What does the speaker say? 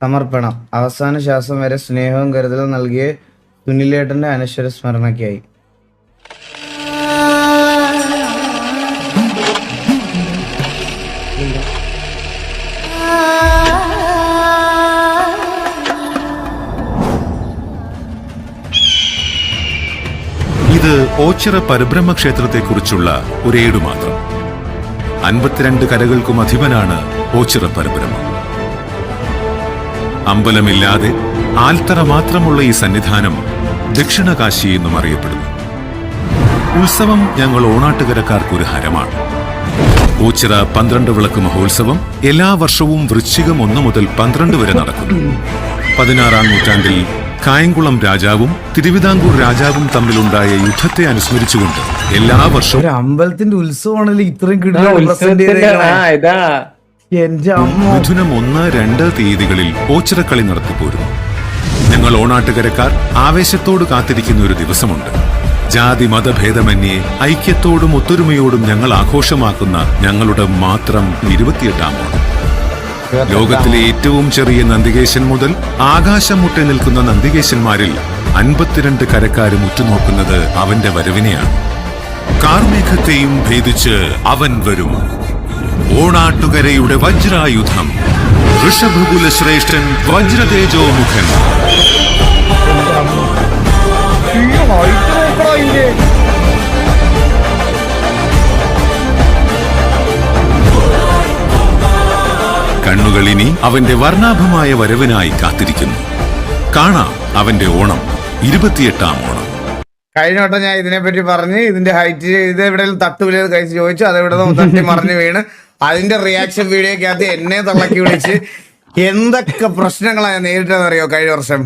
സമർപ്പണം. അവസാന ശ്വാസം വരെ സ്നേഹവും കരുതലും നൽകിയ സുനിലേട്ടന്റെ അനശ്വര സ്മരണയ്ക്കായി. ഇത് ഓച്ചിറ പരബ്രഹ്മ ക്ഷേത്രത്തെക്കുറിച്ചുള്ള ഒരേടു മാത്രം. 52 കരകൾക്കും അധിപനാണ് ഓച്ചിറ പരബ്രഹ്മം. അമ്പലമില്ലാതെ ആൽത്തറ മാത്രമുള്ള ഈ സന്നിധാനം ദക്ഷിണകാശി എന്നും അറിയപ്പെടുന്നു. ഉത്സവം ഞങ്ങൾ ഓണാട്ടുകരക്കാർക്കൊരു ഹരമാണ്. ഓച്ചിറ 12 വിളക്ക് മഹോത്സവം എല്ലാ വർഷവും വൃശ്ചികം 1 മുതൽ 12 വരെ നടക്കുന്നു. 16-ാം നൂറ്റാണ്ടിൽ കായംകുളം രാജാവും തിരുവിതാംകൂർ രാജാവും തമ്മിലുണ്ടായ യുദ്ധത്തെ അനുസ്മരിച്ചുകൊണ്ട് എല്ലാ വർഷവും ഒരു അമ്പലത്തിന്റെ ഉത്സവമാണല്ലോ ഇത്രയും കിട്ടുന്ന മിഥുനം 1-2 തീയതികളിൽ ഓച്ചിറക്കളി നടത്തിപ്പോരുന്നു. ഞങ്ങൾ ഓണാട്ടുകരക്കാർ ആവേശത്തോട് കാത്തിരിക്കുന്ന ഒരു ദിവസമുണ്ട്. ജാതി മതഭേദമന്യേ ഐക്യത്തോടും ഒത്തൊരുമയോടും ഞങ്ങൾ ആഘോഷമാക്കുന്ന ഞങ്ങളുടെ മാത്രം 28-ാം ഓണം. ലോകത്തിലെ ഏറ്റവും ചെറിയ നന്ദികേശൻ മുതൽ ആകാശം മുട്ടെ നിൽക്കുന്ന നന്ദികേശന്മാരിൽ 52 കരക്കാരും ഉറ്റുനോക്കുന്നത് അവന്റെ വരവിനെയാണ്. കാർമേഘത്തെയും ഭേദിച്ച് അവൻ വരും. ഓണാട്ടുകരയുടെ വജ്രായുധം, ഋഷഭകുല ശ്രേഷ്ഠൻ വജ്രതേജോമുഖൻ. കണ്ണുകളിനി അവന്റെ വർണ്ണാഭമായ വരവിനായി കാത്തിരിക്കുന്നു. കാണാം അവന്റെ ഓണം, 28-ാം ഓണം. കഴിഞ്ഞ വട്ടം ഞാൻ ഇതിനെപ്പറ്റി പറഞ്ഞ് ഇതിന്റെ ഹൈറ്റ് ഇത് എവിടെയെങ്കിലും തട്ടുവില കഴിച്ച് ചോദിച്ചു, അതെവിടെ തട്ടി മറിഞ്ഞു വീണ് അതിന്റെ റിയാക്ഷൻ വീഡിയോക്കകത്ത് എന്നെ തള്ളക്കി വിളിച്ച് എന്തൊക്കെ പ്രശ്നങ്ങളാണ് നേരിട്ടെന്നറിയോ കഴിഞ്ഞ വർഷം.